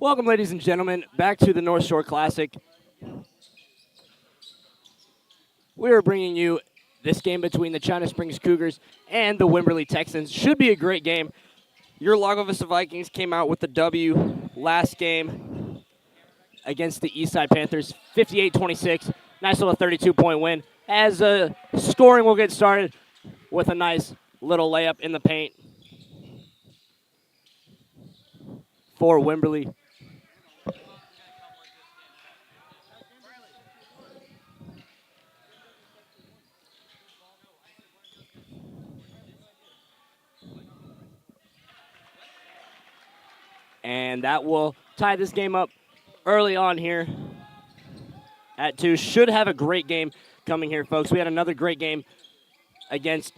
Welcome, ladies and gentlemen, back to the North Shore Classic. We are bringing you this game between the China Springs Cougars and the Wimberley Texans. Should be a great game. Your Lago Vista Vikings came out with the W last game against the Eastside Panthers, 58-26. Nice little 32-point win. As scoring will get started with a nice little layup in the paint for Wimberley. And that will tie this game up early on here at 2. Should have a great game coming here, folks. We had another great game against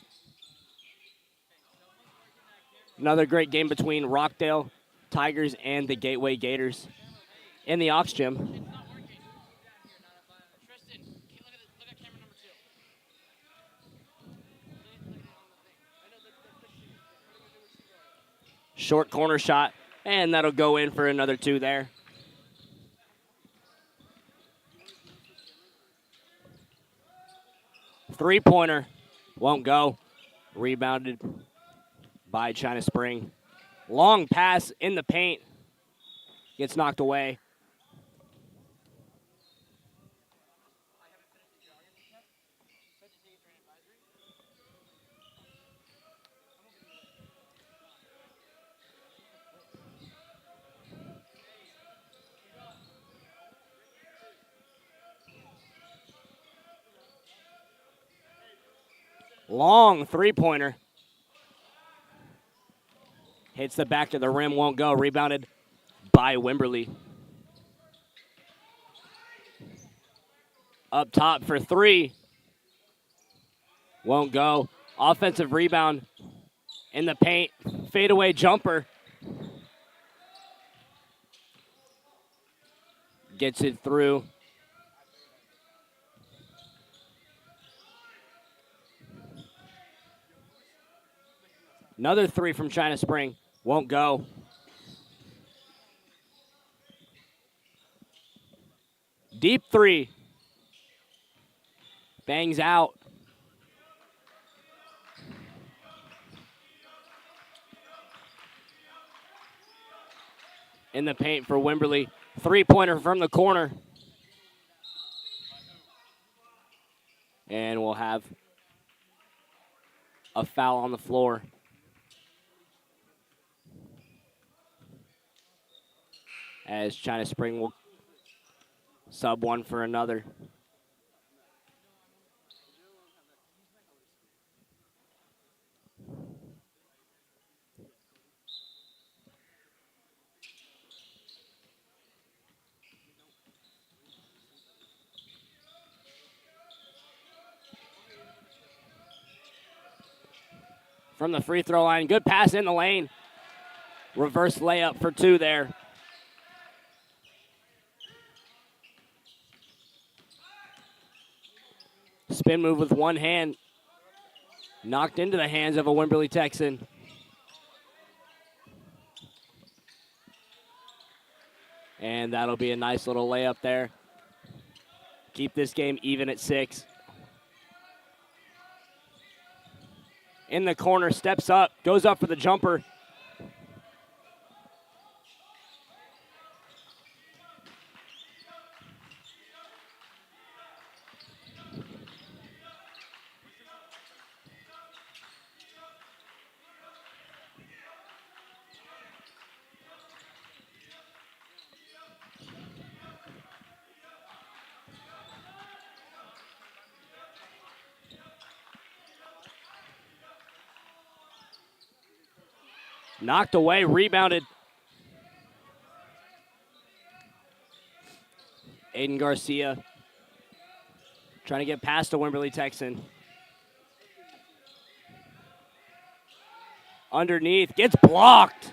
another great game between Rockdale Tigers and the Gateway Gators in the Ox Gym. Short corner shot, and that'll go in for another 2 there. Three-pointer won't go. Rebounded by China Spring. Long pass in the paint. Gets knocked away. Long three-pointer. Hits the back of the rim, won't go. Rebounded by Wimberley. Up top for 3. Won't go. Offensive rebound in the paint. Fadeaway jumper. Gets it through. Another 3 from China Spring. Won't go. Deep 3. Bangs out. In the paint for Wimberley. Three-pointer from the corner. And we'll have a foul on the floor. As China Spring will sub one for another. From the free throw line, good pass in the lane. Reverse layup for 2 there. Spin move with one hand. Knocked into the hands of a Wimberley Texan. And that'll be a nice little layup there. Keep this game even at 6. In the corner, steps up, goes up for the jumper. Knocked away, rebounded. Aiden Garcia trying to get past a Wimberley Texan. Underneath, gets blocked.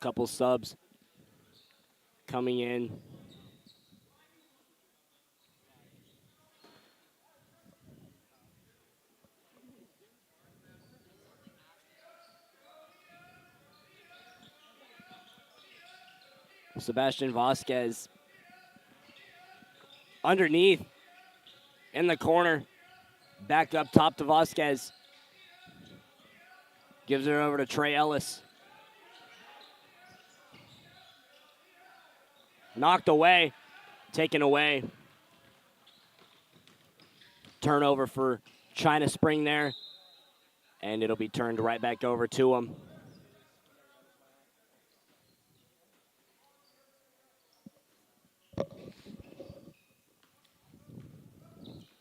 Couple subs coming in. Sebastian Vasquez underneath in the corner. Back up top to Vasquez. Gives it over to Trey Ellis. Knocked away. Taken away. Turnover for China Spring there. And it'll be turned right back over to him.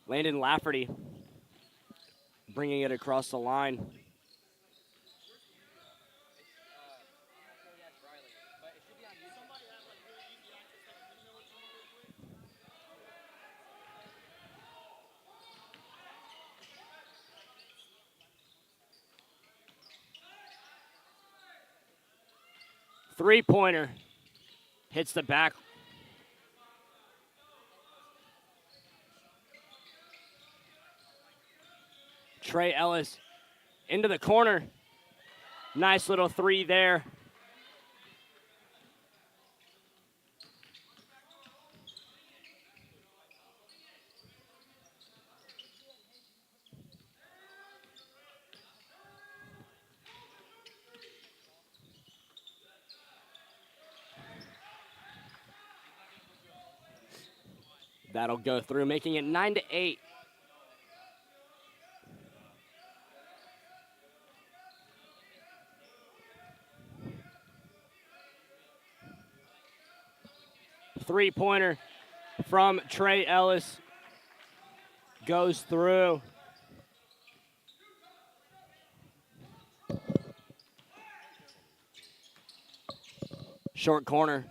Landon Lafferty bringing it across the line. Three-pointer hits the back. Trey Ellis into the corner. Nice little three there. That'll go through, making it 9-8. Three-pointer from Trey Ellis goes through. Short corner.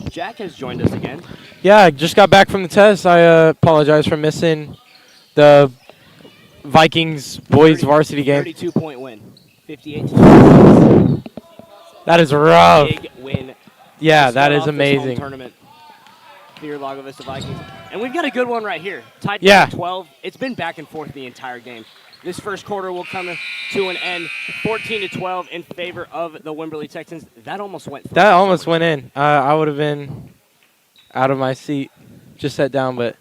Jack has joined us again. Yeah, I just got back from the test. I apologize for missing the Vikings boys varsity game. 32-point win. 58-26. That is rough. Big win. Yeah, to that start is off this home amazing. tournament for your Lago Vista Vikings. And we've got a good one right here. Tied Yeah. 12. It's been back and forth the entire game. This first quarter will come to an end, 14-12 in favor of the Wimberley Texans. That almost went through. That almost went in. I would have been out of my seat. Just sat down, but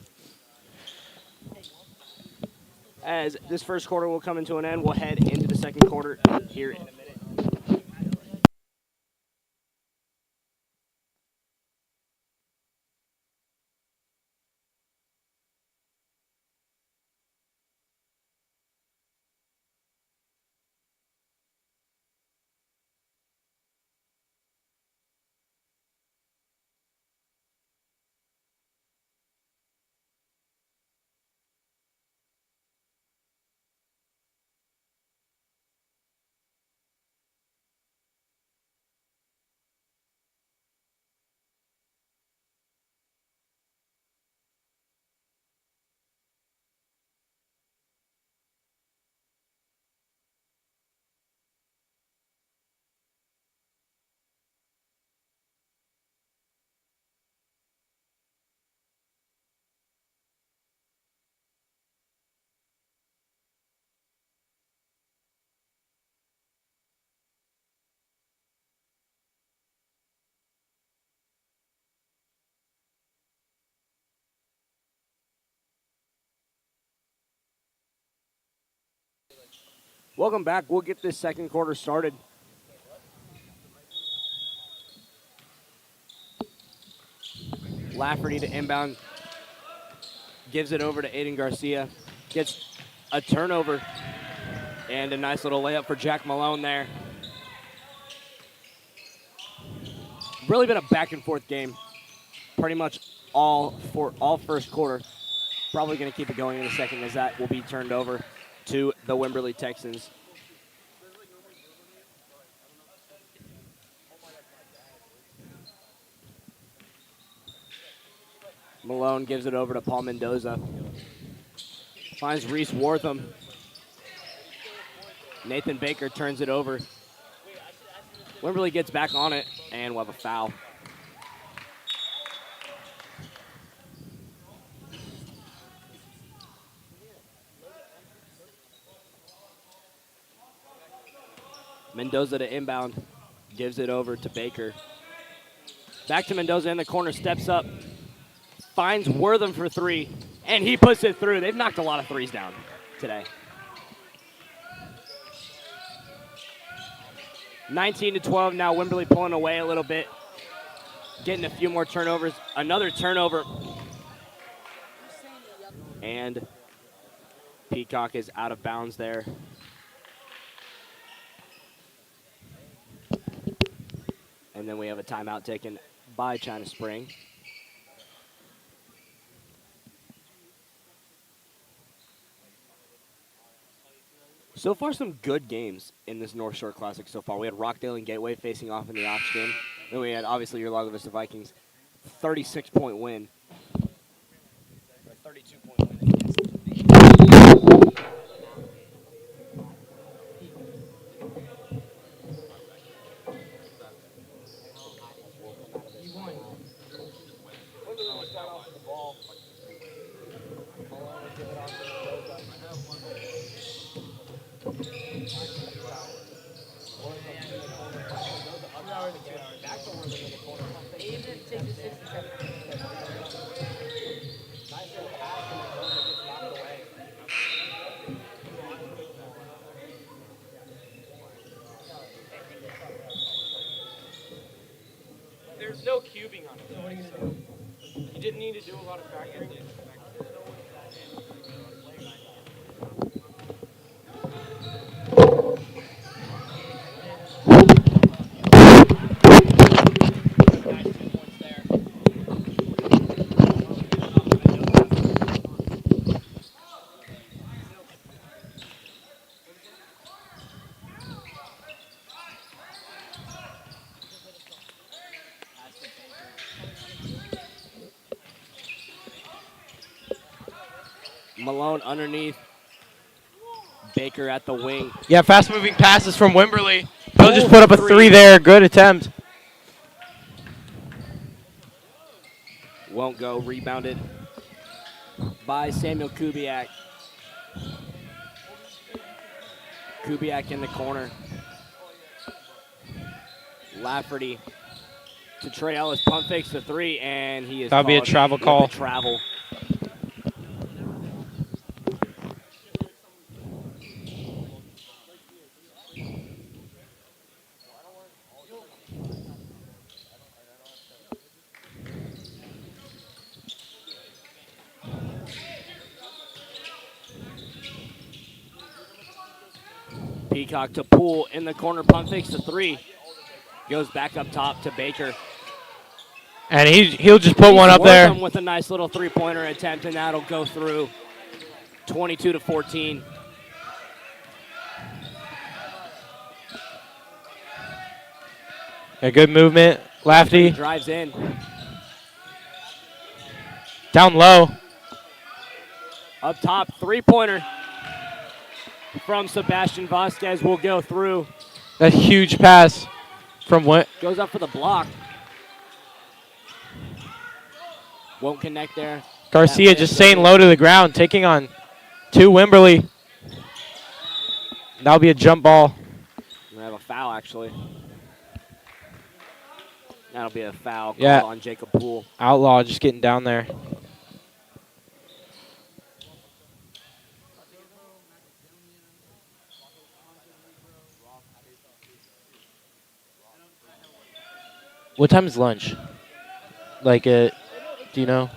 As this first quarter will come into an end, we'll head into the second quarter here in a minute. Welcome back. We'll get this second quarter started. Lafferty to inbound. Gives it over to Aiden Garcia. Gets a turnover. And a nice little layup for Jack Malone there. Really been a back and forth game. Pretty much all first quarter. Probably going to keep it going in a second as that will be turned over to the Wimberley Texans. Malone gives it over to Paul Mendoza. Finds Reese Wortham. Nathan Baker turns it over. Wimberley gets back on it, and we'll have a foul. Mendoza to inbound. Gives it over to Baker. Back to Mendoza in the corner, steps up. Finds Wortham for three, and he puts it through. They've knocked a lot of threes down today. 19-12 now. Wimberley pulling away a little bit. Getting a few more turnovers. Another turnover. And Peacock is out of bounds there. And then we have a timeout taken by China Spring. So far, some good games in this North Shore Classic so far. We had Rockdale and Gateway facing off in the Ox game. Then we had, obviously, your Lago Vista Vikings 36-point win. 32-point win against the There's no cubing on it. So you didn't need to do a lot of factoring. Malone underneath. Baker at the wing. Yeah, fast-moving passes from Wimberley. He'll just put up a three there. Good attempt. Won't go. Rebounded by Samuel Kubiak. Kubiak in the corner. Lafferty to Trey Ellis. Pump fakes the three, and he is That'll be a travel call. Travel. Peacock to Poole in the corner, pump fakes the three. Goes back up top to Baker. And he'll just put one up there. With a nice little three-pointer attempt, and that'll go through. 22-14. A good movement. Lafferty drives in. Down low. Up top, three-pointer from Sebastian Vasquez will go through. That huge pass from what? Goes up for the block. Won't connect there. Garcia just staying low to the ground, taking on two Wimberley. That'll be a jump ball. We have a foul, actually. That'll be a foul called on Jacob Poole. Outlaw just getting down there. What time is lunch? Like, do you know?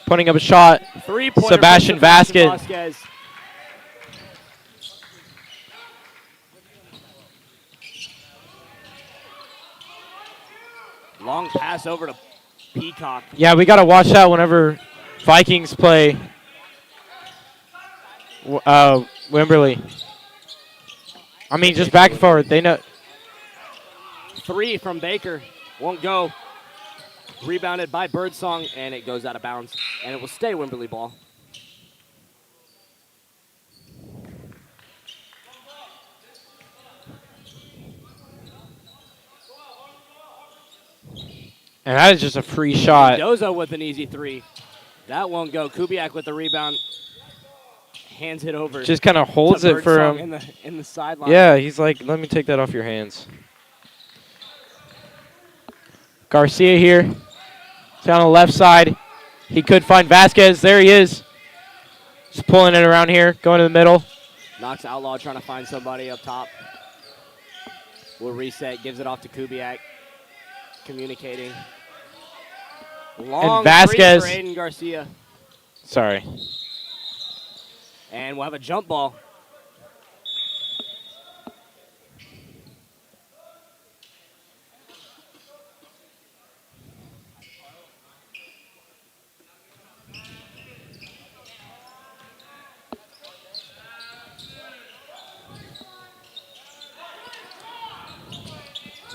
Putting up a shot. 3-pointer Sebastian for Sebastian Vasquez. Vasquez. Long pass over to Peacock. Yeah, we got to watch that whenever Vikings play Wimberley. I mean, just back and forward. They know. 3 from Baker. Won't go. Rebounded by Birdsong, and it goes out of bounds. And it will stay Wimberley ball. And that is just a free shot. Mendoza with an easy 3. That won't go. Kubiak with the rebound. Hands it over. Just kind of holds it for Birdsong him. in the sideline. Yeah, he's like, let me take that off your hands. Garcia here. He's on the left side. He could find Vasquez. There he is. Just pulling it around here. Going to the middle. Knox Outlaw trying to find somebody up top. Will reset. Gives it off to Kubiak. Communicating. Long And Vasquez. three for Aiden Garcia. Sorry. And we'll have a jump ball.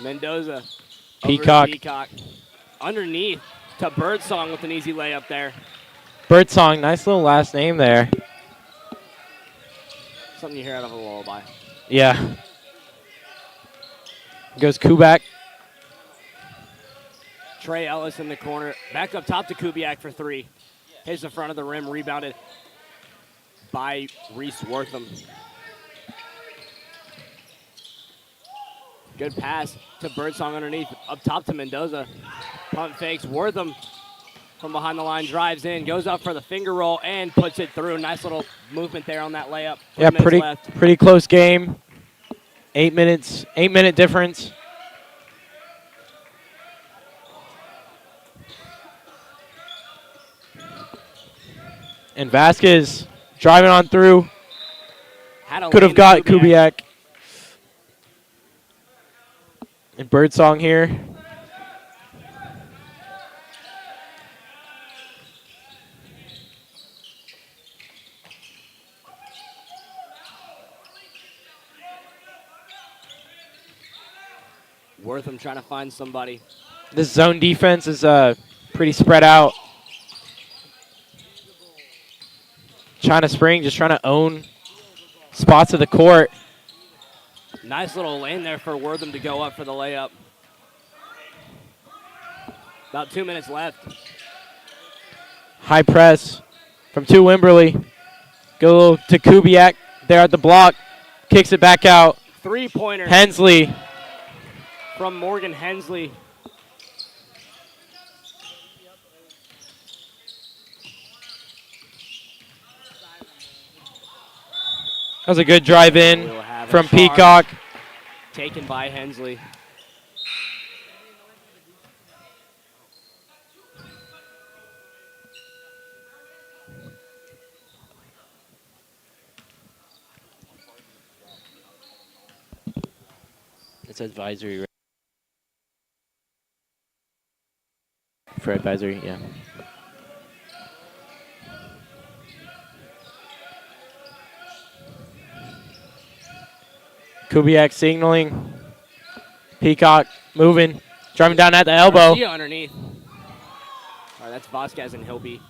Mendoza. Peacock. Peacock. Underneath to Birdsong with an easy layup there. Birdsong, nice little last name there. Something you hear out of a lullaby. Yeah. Goes Kubiak. Trey Ellis in the corner. Back up top to Kubiak for 3. Hits the front of the rim. Rebounded by Reese Wortham. Good pass to Birdsong underneath. Up top to Mendoza. Punt fakes. Wortham from behind the line drives in. Goes up for the finger roll and puts it through. Nice little movement there on that layup. Yeah, 3 minutes left. pretty close game. 8 minutes, 8-minute difference. And Vasquez driving on through. Could have got Kubiak. And Birdsong here. Wortham trying to find somebody. This zone defense is pretty spread out. China Spring just trying to own spots of the court. Nice little lane there for Wortham to go up for the layup. About 2 minutes left. High press from 2 Wimberley. Go to Kubiak there at the block. Kicks it back out. 3-pointer Hensley. from Morgan Hensley. That was a good drive in We'll have a from charge Peacock. Taken by Hensley. It's advisory. For advisory, yeah. Kubiak signaling. Peacock moving. Driving down at the elbow. Garcia underneath. All right, that's Vasquez and he'll be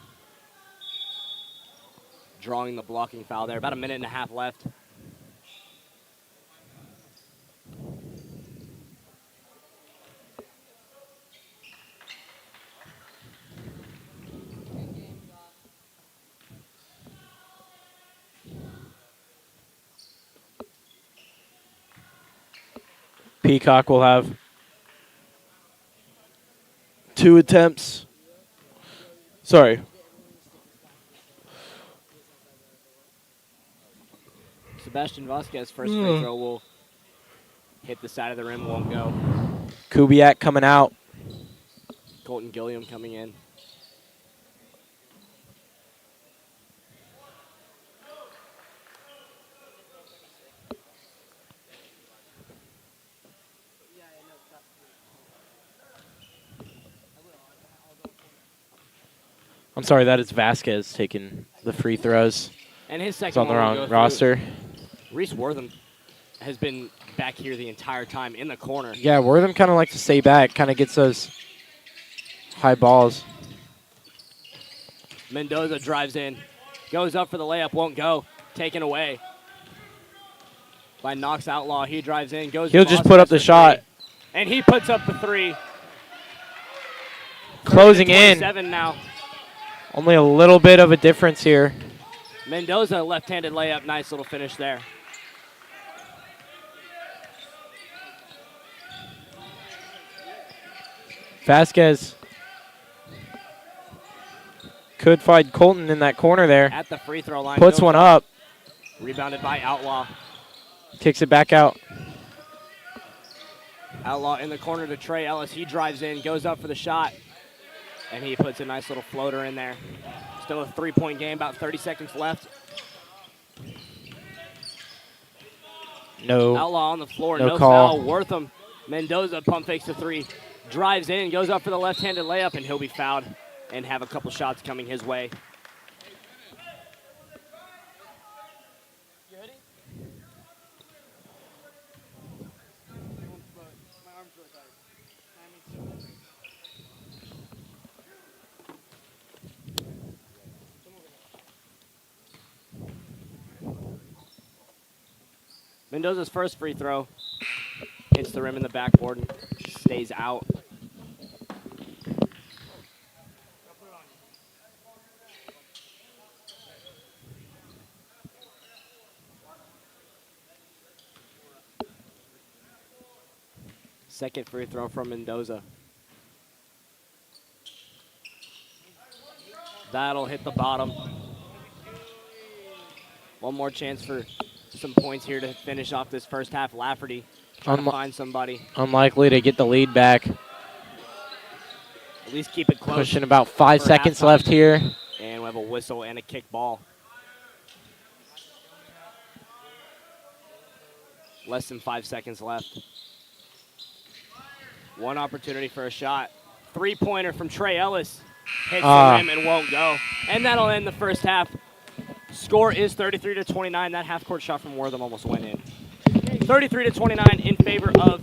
drawing the blocking foul there. About a minute and a half left. Peacock will have 2 attempts. Sorry. Sebastian Vasquez first free throw will hit the side of the rim, won't go. Kubiak coming out. Colton Gilliam coming in. I'm sorry, that is Vasquez taking the free throws. And his He's second on the one will wrong go through. roster. Reese Wortham has been back here the entire time in the corner. Yeah, Wortham kind of likes to stay back, kind of gets those high balls. Mendoza drives in, goes up for the layup, won't go. Taken away by Knox Outlaw. He drives in, goes. He'll to just put up the Vasquez for shot. three. And he puts up the three. Closing in. 7 now. Only a little bit of a difference here. Mendoza, left-handed layup. Nice little finish there. Vasquez could find Colton in that corner there. At the free throw line. Puts one up. Rebounded by Outlaw. Kicks it back out. Outlaw in the corner to Trey Ellis. He drives in, goes up for the shot, and he puts a nice little floater in there. Still a 3-point game, about 30 seconds left. No. Outlaw on the floor, No no call. foul. Wortham. Mendoza pump fakes the three. Drives in, goes up for the left-handed layup, and he'll be fouled and have a couple shots coming his way. Mendoza's first free throw hits the rim in the backboard and stays out. Second free throw from Mendoza. That'll hit the bottom. One more chance for some points here to finish off this first half. Lafferty trying to find somebody. Unlikely to get the lead back. At least keep it close. Pushing about 5 for seconds halftime. left here. And we have a whistle and a kick ball. Less than 5 seconds left. One opportunity for a shot. Three-pointer from Trey Ellis. Hits the rim and won't go. And that'll end the first half. Score is 33-29. That half-court shot from Wortham almost went in. 33-29 in favor of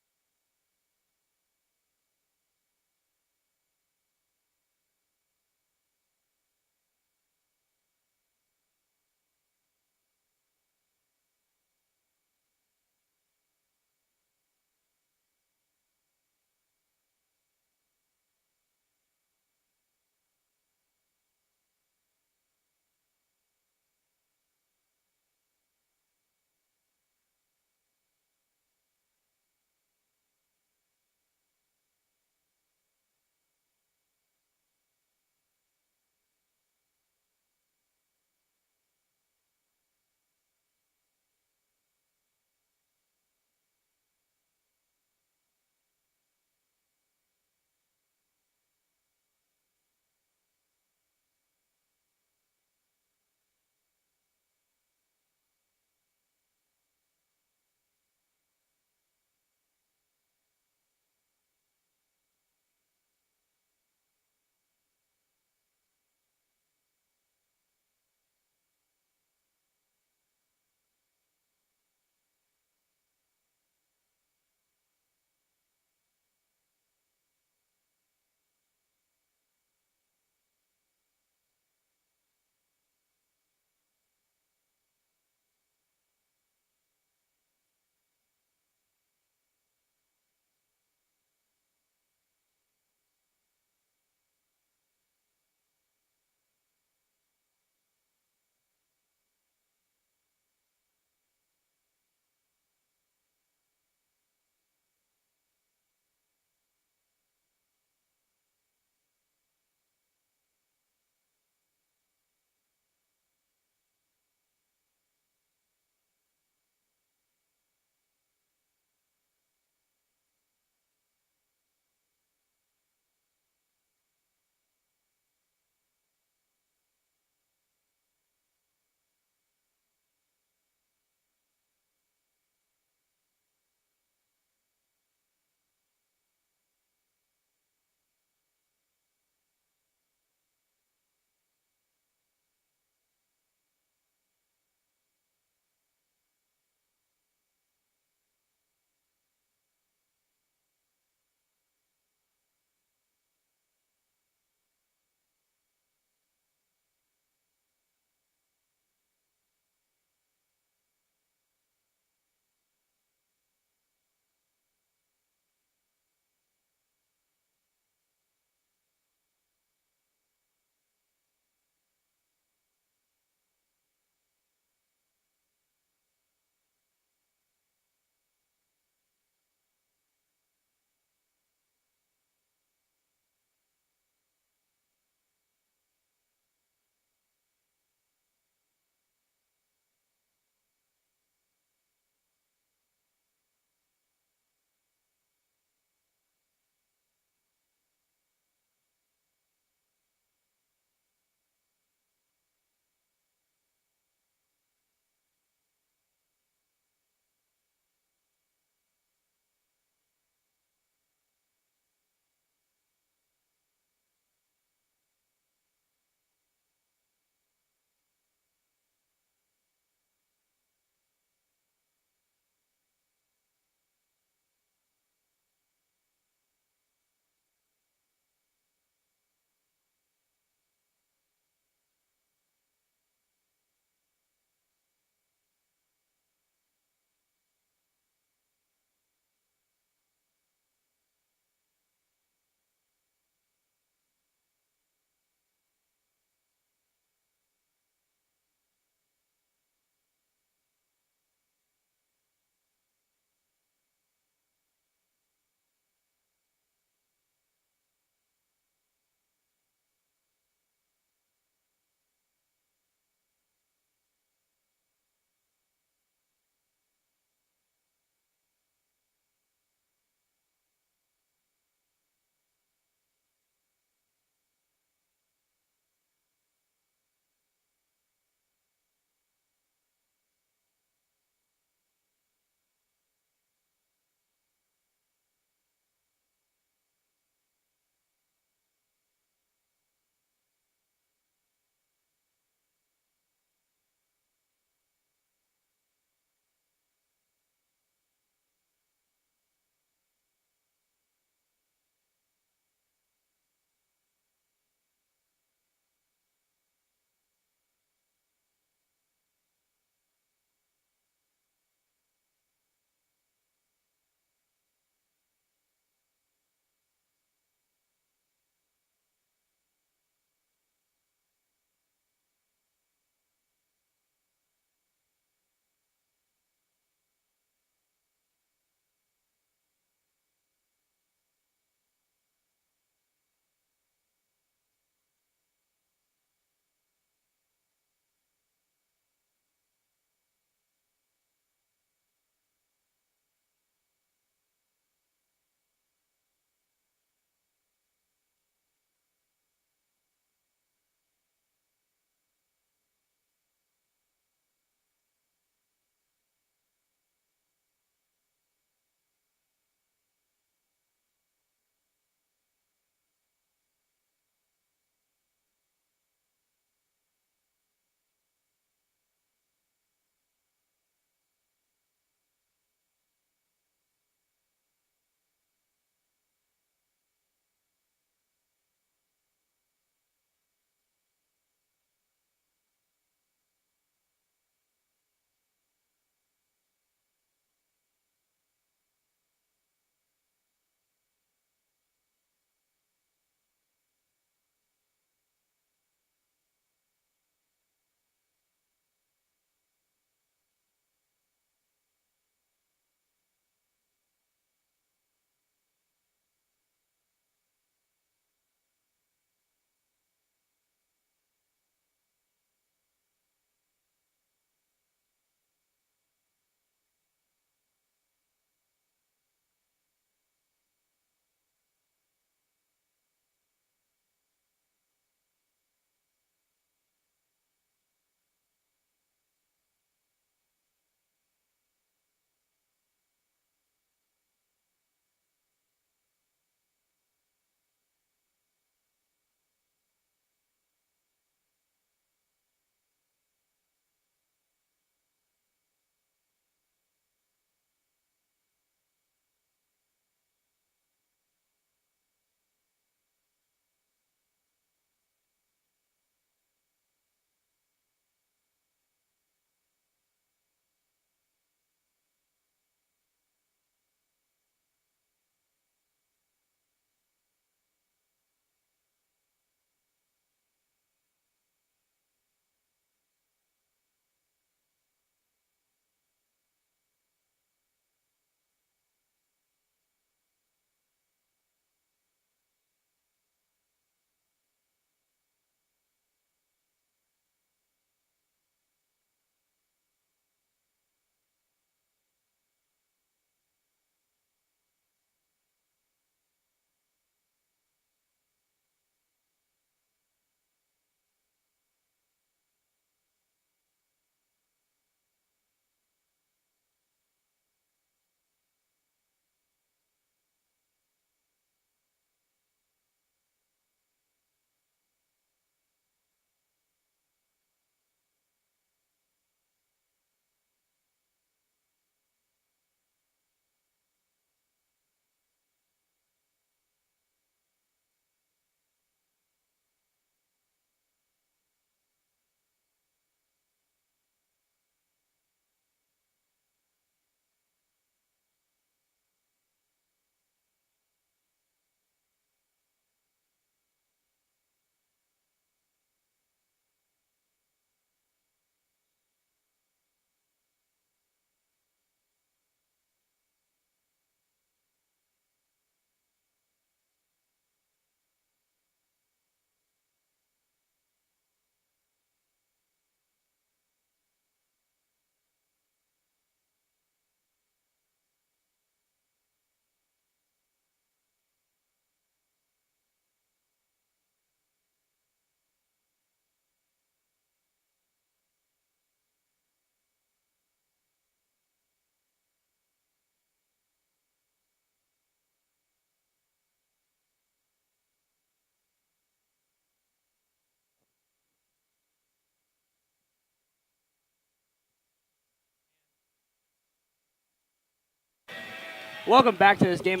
Welcome back to this game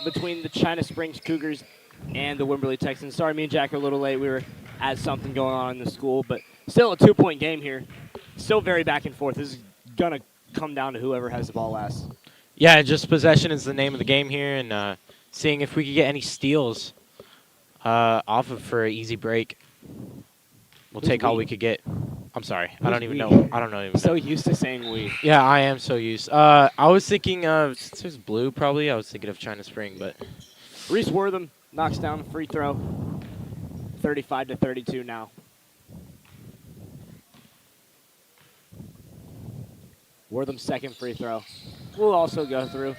between the China Springs Cougars and the Wimberley Texans. Sorry, me and Jack are a little late. We had something going on in the school, but still a 2-point game here. Still very back and forth. This is going to come down to whoever has the ball last. Yeah, just possession is the name of the game here, and seeing if we could get any steals off of for an easy break. We'll take all we could get. I'm sorry. I don't even know. I don't know. Even so know. used to saying we. Yeah, I am so used. I was thinking of, since it was blue probably, I was thinking of China Spring, but. Reese Wortham knocks down a free throw. 35-32 now. Wortham's second free throw will also go through.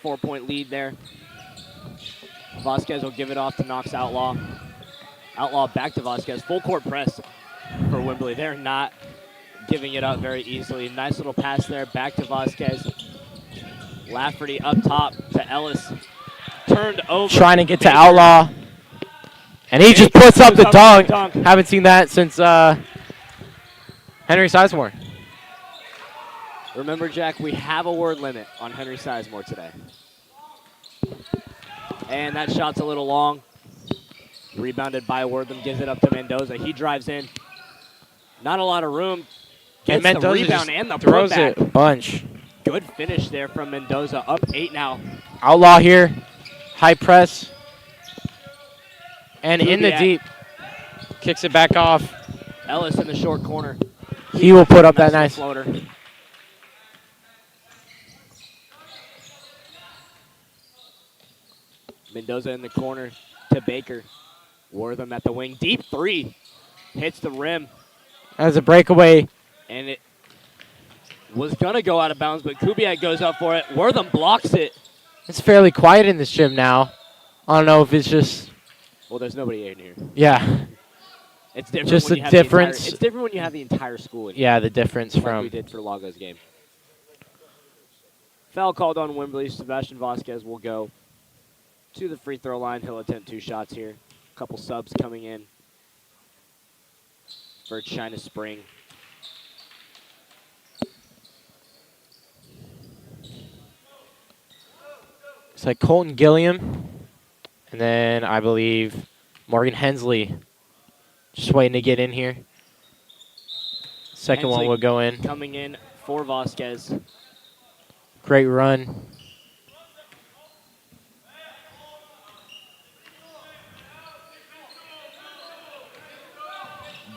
4-point lead there. Vasquez will give it off to Knox Outlaw. Outlaw back to Vasquez. Full court press for Wimberley. They're not giving it up very easily. Nice little pass there back to Vasquez. Lafferty up top to Ellis. Turned over. Trying to get to Outlaw. And he just puts up the dunk. Haven't seen that since Henry Sizemore. Remember, Jack, we have a word limit on Henry Sizemore today. And that shot's a little long. Rebounded by Wortham, gives it up to Mendoza. He drives in. Not a lot of room. Gets and the Mendoza rebound and the throws putback. it a bunch. Good finish there from Mendoza. Up 8 now. Outlaw here. High press. And in the deep. Kicks it back off. Ellis in the short corner. He will put up that nice floater. Mendoza in the corner to Baker. Wortham at the wing. Deep three. Hits the rim. As a breakaway. And it was going to go out of bounds, but Kubiak goes up for it. Wortham blocks it. It's fairly quiet in this gym now. I don't know if it's just... Well, there's nobody in here. Yeah. It's different just when the you have difference. it's different when you have the entire school in here. Yeah, the difference like from... we did for Lago's game. Foul called on Wimberley. Sebastian Vasquez will go to the free throw line. He'll attempt 2 shots here. A couple subs coming in for China Spring. It's like Colton Gilliam. And then I believe Morgan Hensley. Just waiting to get in here. Second Hensley one will go in. Coming in for Vasquez. Great run.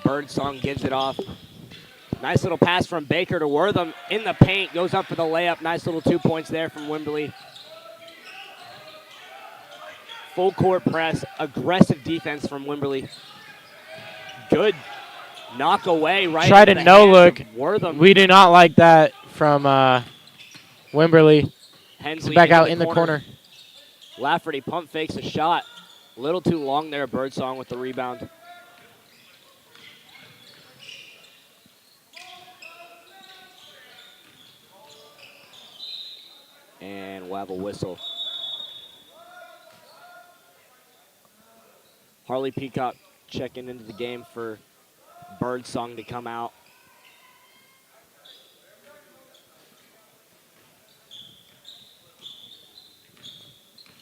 Birdsong gives it off. Nice little pass from Baker to Wortham in the paint. Goes up for the layup. Nice little 2 points there from Wimberley. Full court press. Aggressive defense from Wimberley. Good knock away right. Tried a no look. Wortham. We do not like that from Wimberley. Hensley back out in the corner. Lafferty pump fakes a shot. A little too long there. Birdsong with the rebound. And we'll have a whistle. Harley Peacock checking into the game for Birdsong to come out.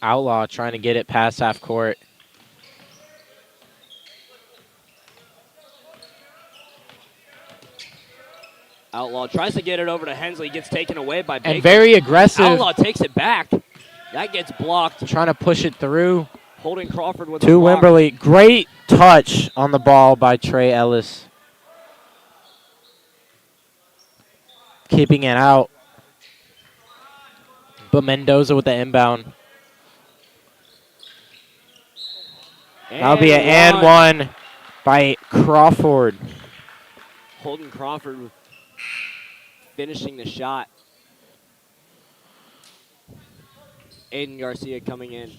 Outlaw trying to get it past half court. Outlaw tries to get it over to Hensley. Gets taken away by Baker. And very aggressive. Outlaw takes it back. That gets blocked. Trying to push it through. Holding Crawford with to a block. Wimberley. Great touch on the ball by Trey Ellis. Keeping it out. But Mendoza with the inbound. That'll be an and one by Crawford. Holden Crawford finishing the shot. Aiden Garcia coming in.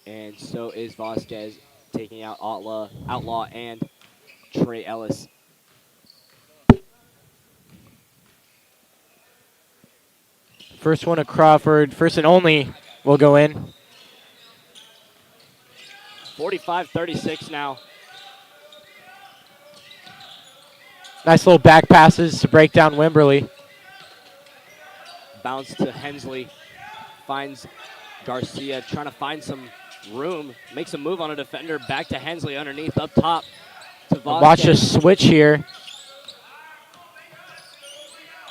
And so is Vasquez taking out Outlaw and Trey Ellis. First one to Crawford. First and only will go in. 45-36 now. Nice little back passes to break down Wimberley. Bounce to Hensley. Finds Garcia trying to find some room. Makes a move on a defender. Back to Hensley underneath up top to Vasquez. Watch a switch here.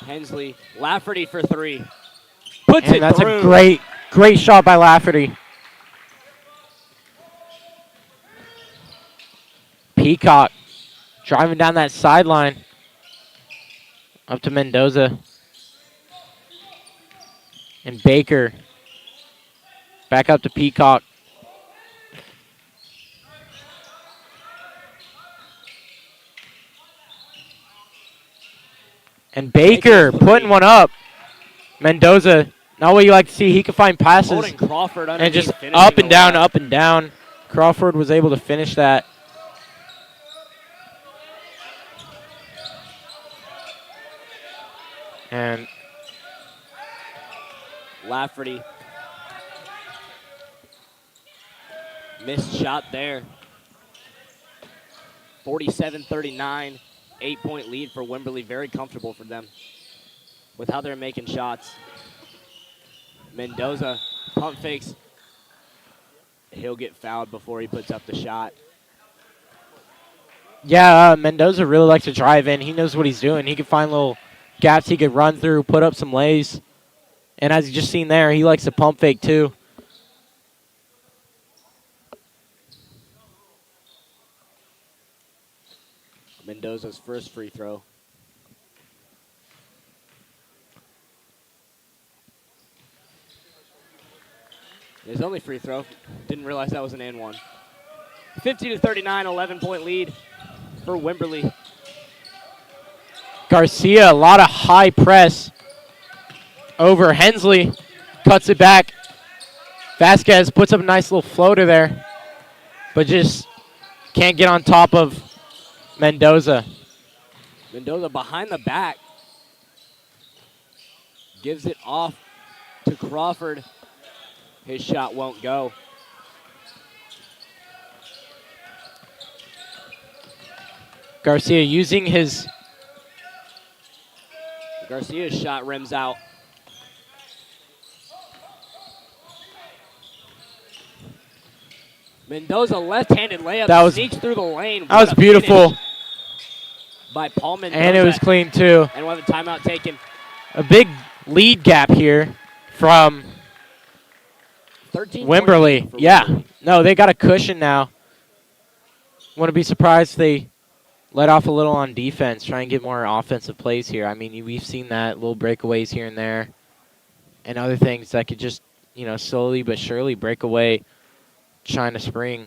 Hensley. Lafferty for three. Puts it That's through. a great shot by Lafferty. Peacock driving down that sideline. Up to Mendoza. And Baker. Back up to Peacock. And Baker putting one up. Mendoza, not what you like to see. He can find passes. Holding Crawford And just finishing up and the down, layup. up and down. Crawford was able to finish that. And Lafferty. Missed shot there. 47-39. 8-point lead for Wimberley. Very comfortable for them with how they're making shots. Mendoza pump fakes. He'll get fouled before he puts up the shot. yeah, Mendoza really likes to drive in. He knows what he's doing. He can find little gaps he could run through, put up some lays. And as you just seen there, he likes to pump fake too. Mendoza's first free throw. His only free throw. Didn't realize that was an and one. 50-39, 11-point lead for Wimberley. Garcia, a lot of high press over Hensley. Cuts it back. Vasquez puts up a nice little floater there, but just can't get on top of Mendoza. Mendoza behind the back. Gives it off to Crawford. His shot won't go. Garcia using his... Garcia's shot rims out. Mendoza left-handed layup That was- sneaks through the lane. That was What a beautiful. finish by Paul Mendoza. And it was clean too. And we'll have a timeout taken. A big lead gap here from 13 Wimberley. for Yeah. Wimberley. No, they got a cushion now. Wouldn't be surprised if they let off a little on defense, try and get more offensive plays here. I mean, we've seen that, little breakaways here and there, and other things that could just, slowly but surely break away China Spring.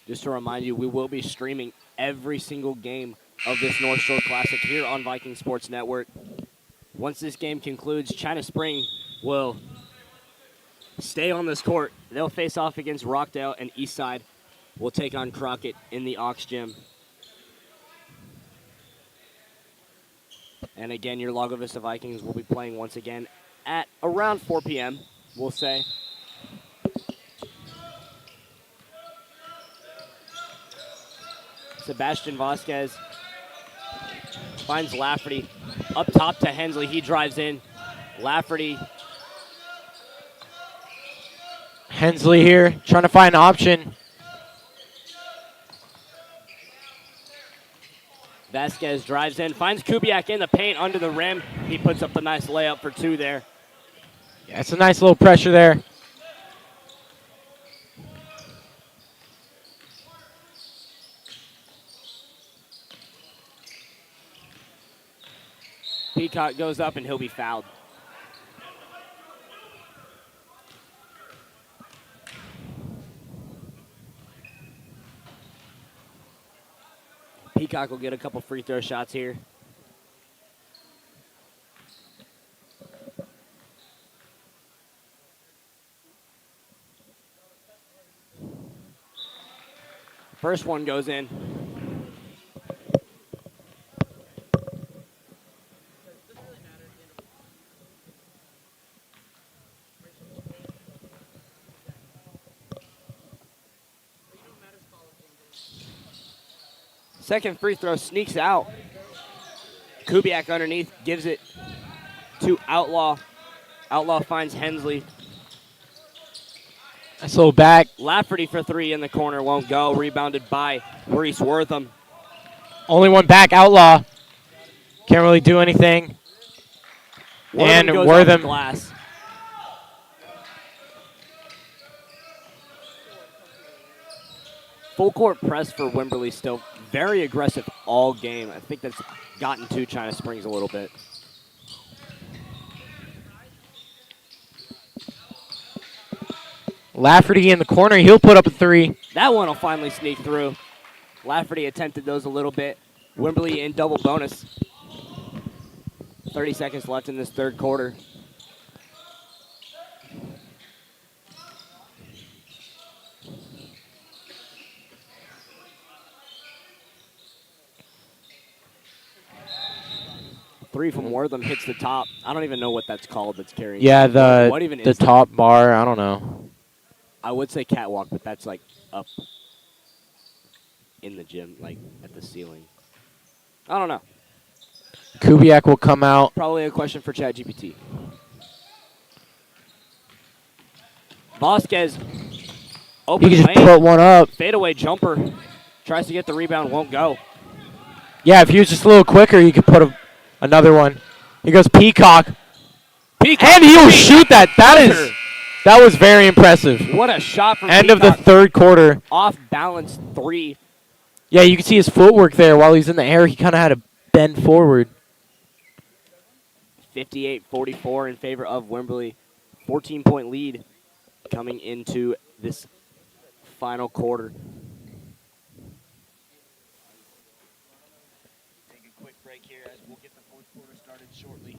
Just to remind you, we will be streaming every single game of this North Shore Classic here on Viking Sports Network. Once this game concludes, China Spring will stay on this court. They'll face off against Rockdale, and Eastside will take on Crockett in the Ox Gym. And again, your Lago Vista Vikings will be playing once again at around 4 p.m., we'll say. Sebastian Vasquez finds Lafferty up top to Hensley. He drives in. Lafferty. Hensley here, trying to find an option. Vasquez drives in, finds Kubiak in the paint under the rim. He puts up the nice layup for two there. Yeah, it's a nice little pressure there. Peacock goes up and he'll be fouled. Peacock will get a couple free throw shots here. First one goes in. Second free throw sneaks out. Kubiak underneath gives it to Outlaw. Outlaw finds Hensley. Nice little back. Lafferty for three in the corner, won't go. Rebounded by Reese Wortham. Only one back, Outlaw. Can't really do anything. Wortham goes off the glass. Full court press for Wimberley still. Very aggressive all game. I think that's gotten to China Springs a little bit. Lafferty in the corner. He'll put up a three. That one will finally sneak through. Lafferty attempted those a little bit. Wimberley in double bonus. 30 seconds left in this third quarter. Three from Wortham hits the top. I don't even know what that's called that's carrying. Yeah, what even the is top bar. I don't know. I would say catwalk, but that's like up in the gym, like at the ceiling. I don't know. Kubiak will come out. Probably a question for ChatGPT. Vasquez. Open He can just lane. put one up. Fadeaway jumper. Tries to get the rebound, won't go. Yeah, if he was just a little quicker, he could put another one. Here goes Peacock. And he will shoot that. That was very impressive. What a shot from End Peacock. of the third quarter. Off balance three. Yeah, you can see his footwork there. While he's in the air, he kind of had to bend forward. 58-44 in favor of Wimberley. 14-point lead coming into this final quarter. Take a quick break here as we'll get the fourth quarter started shortly.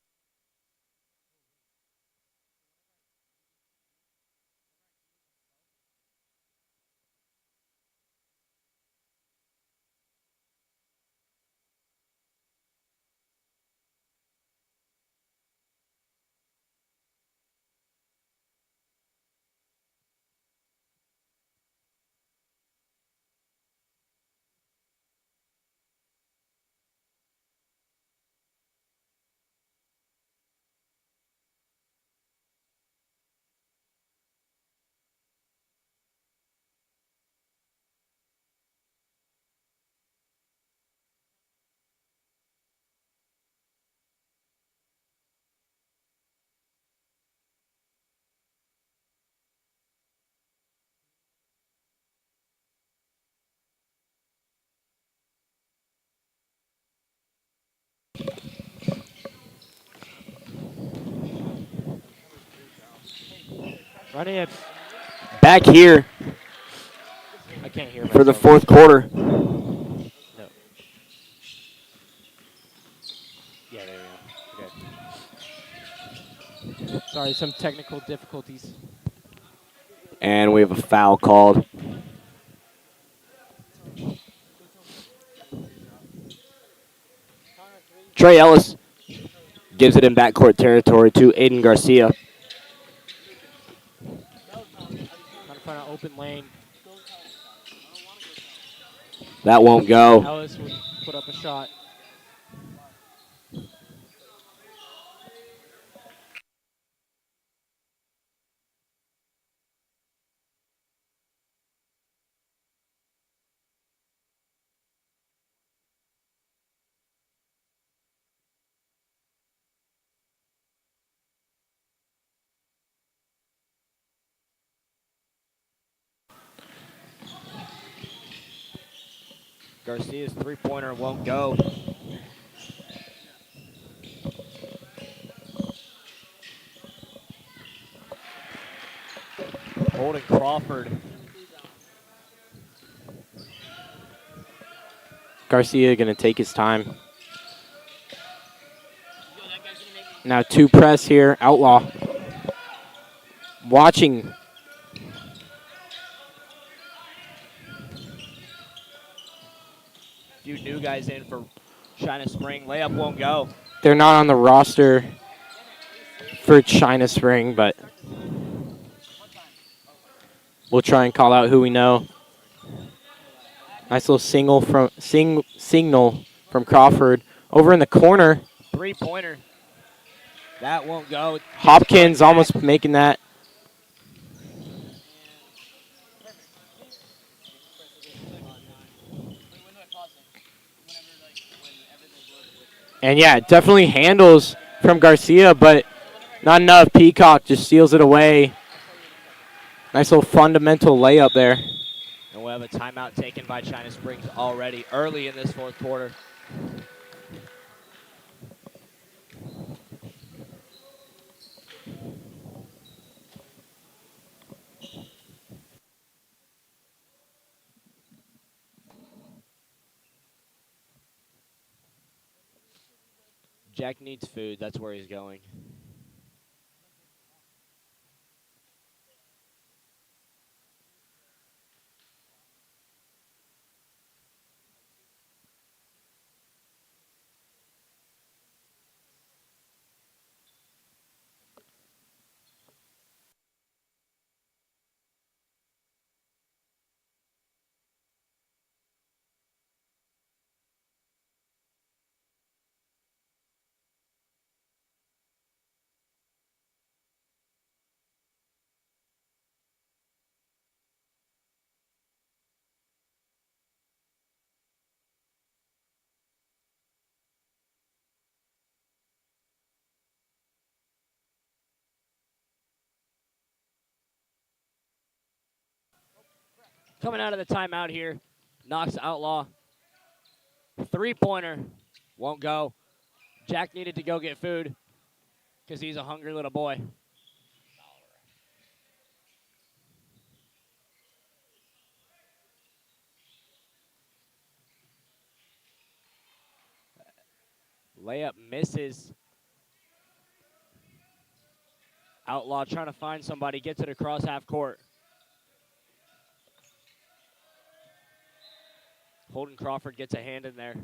Running it. Back here I can't hear for the myself. fourth quarter. No. Yeah, there we go. Okay. Sorry, some technical difficulties. And we have a foul called. Trey Ellis gives it in backcourt territory to Aiden Garcia. Trying to find an open lane. That won't go. Ellis would put up a shot. Garcia's three-pointer won't go. Holden Crawford. Garcia going to take his time. Now two press here. Outlaw. Watching. Few new guys in for China Spring. Layup won't go. They're not on the roster for China Spring, but we'll try and call out who we know. Nice little signal from Crawford. Over in the corner, 3-pointer. That won't go. Gets Hopkins put back. almost making that. And yeah, definitely handles from Garcia, but not enough. Peacock just steals it away. Nice little fundamental layup there. And we'll have a timeout taken by China Springs already early in this fourth quarter. Jack needs food. That's where he's going. Coming out of the timeout here, Knox Outlaw. 3-pointer. Won't go. Jack needed to go get food because he's a hungry little boy. Layup misses. Outlaw trying to find somebody, gets it across half court. Holden Crawford gets a hand in there.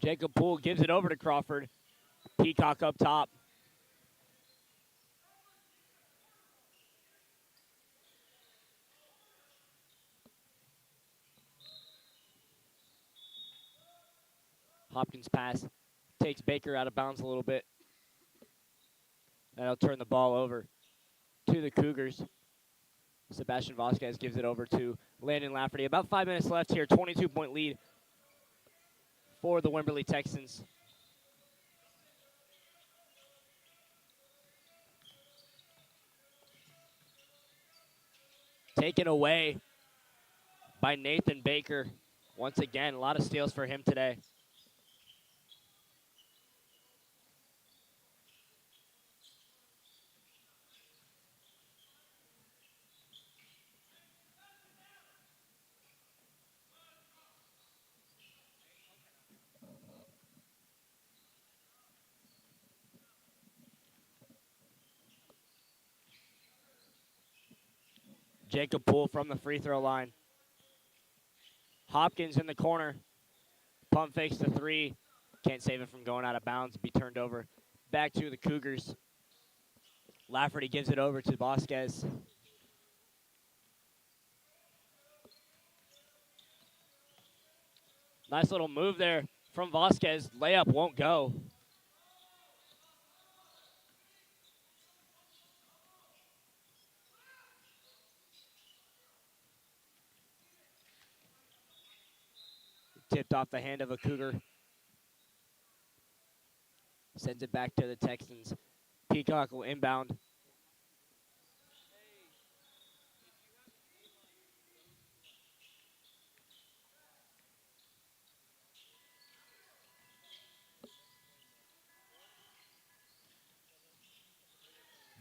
Jacob Poole gives it over to Crawford. Peacock up top. Hopkins pass takes Baker out of bounds a little bit. That'll turn the ball over to the Cougars. Sebastian Vasquez gives it over to Landon Lafferty. About 5 minutes left here. 22-point lead for the Wimberley Texans. Taken away by Nathan Baker. Once again, a lot of steals for him today. Jacob Poole from the free throw line. Hopkins in the corner. Pump fakes the three. Can't save it from going out of bounds. Be turned over. Back to the Cougars. Lafferty gives it over to Vasquez. Nice little move there from Vasquez. Layup won't go. Tipped off the hand of a Cougar. Sends it back to the Texans. Peacock will inbound.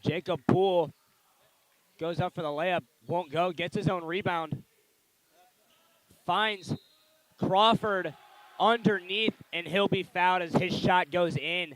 Jacob Poole goes up for the layup. Won't go. Gets his own rebound. Finds Crawford underneath, and he'll be fouled as his shot goes in.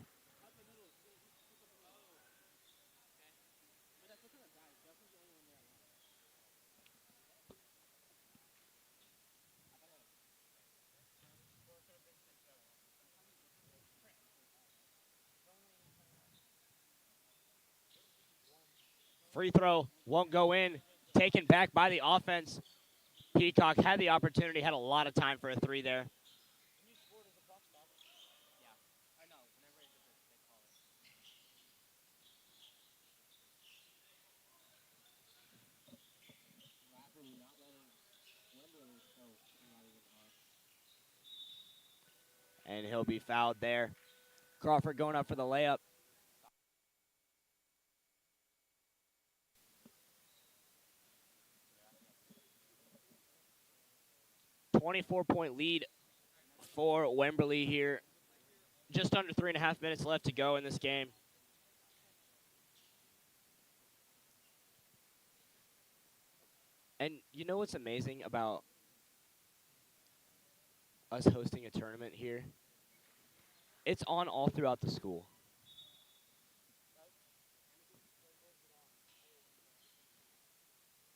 Free throw won't go in. Taken back by the offense. Peacock had the opportunity, had a lot of time for a three there. And he'll be fouled there. Crawford going up for the layup. 24-point lead for Wimberley here. Just under 3.5 minutes left to go in this game. And you know what's amazing about us hosting a tournament here? It's on all throughout the school.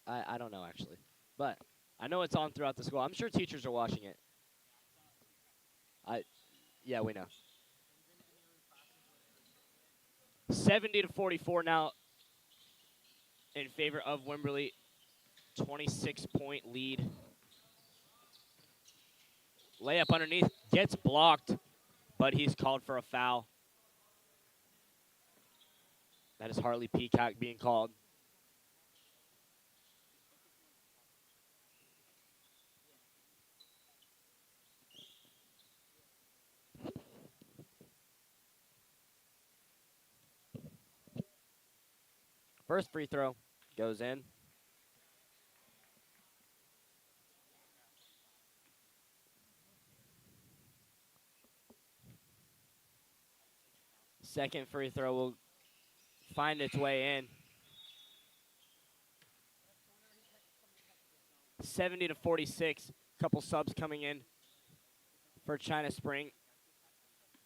I don't know, actually. But I know it's on throughout the school. I'm sure teachers are watching it. Yeah, we know. 70-44 now in favor of Wimberley. 26-point lead. Layup underneath, gets blocked, but he's called for a foul. That is Harley Peacock being called. First free throw goes in. Second free throw will find its way in. 70-46. Couple subs coming in for China Spring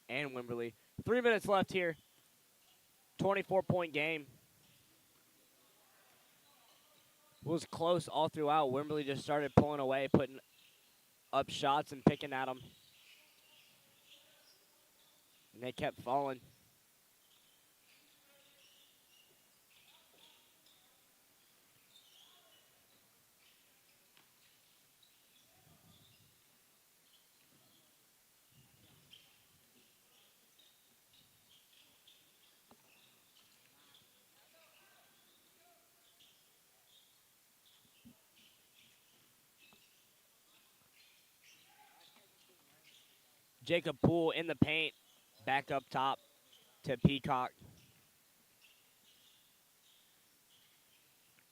and Wimberley. 3 minutes left here. 24-point game. Was close all throughout. Wimberley just started pulling away, putting up shots and picking at them. And they kept falling. Jacob Poole in the paint, back up top to Peacock.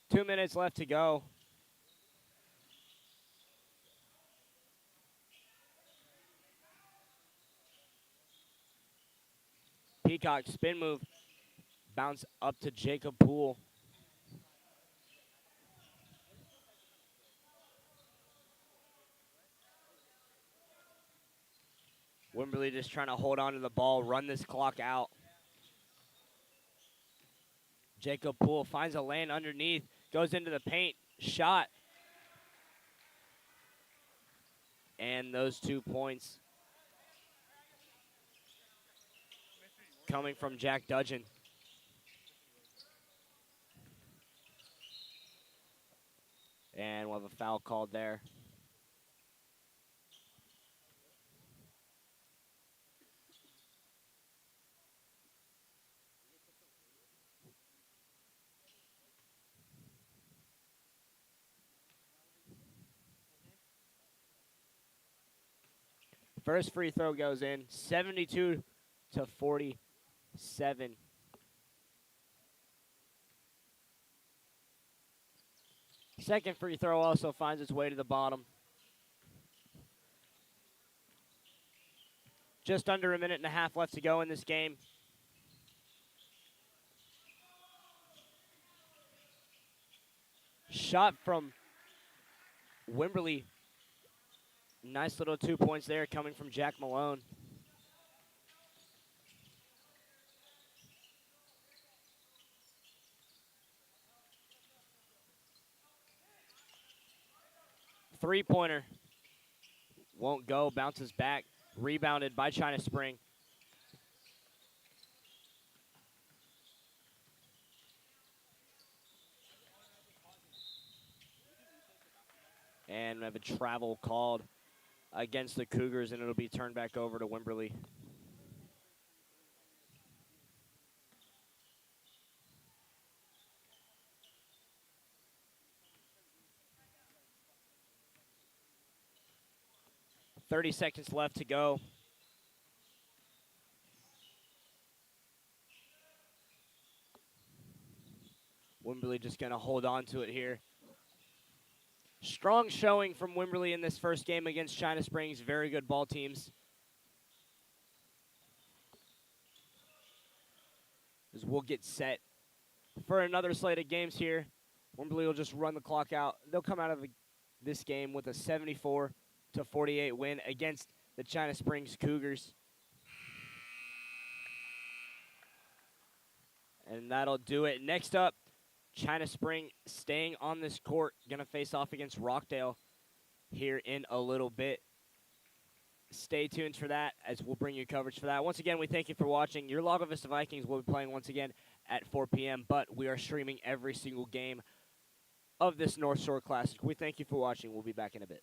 2 minutes left to go. Peacock spin move, bounce up to Jacob Poole. Wimberley just trying to hold on to the ball, run this clock out. Jacob Poole finds a lane underneath, goes into the paint, shot. And those 2 points coming from Jack Dudgeon. And we'll have a foul called there. First free throw goes in, 72-47. Second free throw also finds its way to the bottom. Just under a minute and a half left to go in this game. Shot from Wimberley. Nice little 2 points there coming from Jack Malone. Three-pointer won't go, bounces back, rebounded by China Spring. And we have a travel called against the Cougars, and it'll be turned back over to Wimberley. .30 seconds left to go. Wimberley just going to hold on to it here. Strong showing from Wimberley in this first game against China Springs. Very good ball teams. As we'll get set for another slate of games here. Wimberley will just run the clock out. They'll come out of this game with a 74-48 win against the China Springs Cougars. And that'll do it. Next up, China Spring staying on this court, going to face off against Rockdale here in a little bit. Stay tuned for that as we'll bring you coverage for that. Once again, we thank you for watching. Your Lago Vista Vikings will be playing once again at 4 p.m., but we are streaming every single game of this North Shore Classic. We thank you for watching. We'll be back in a bit.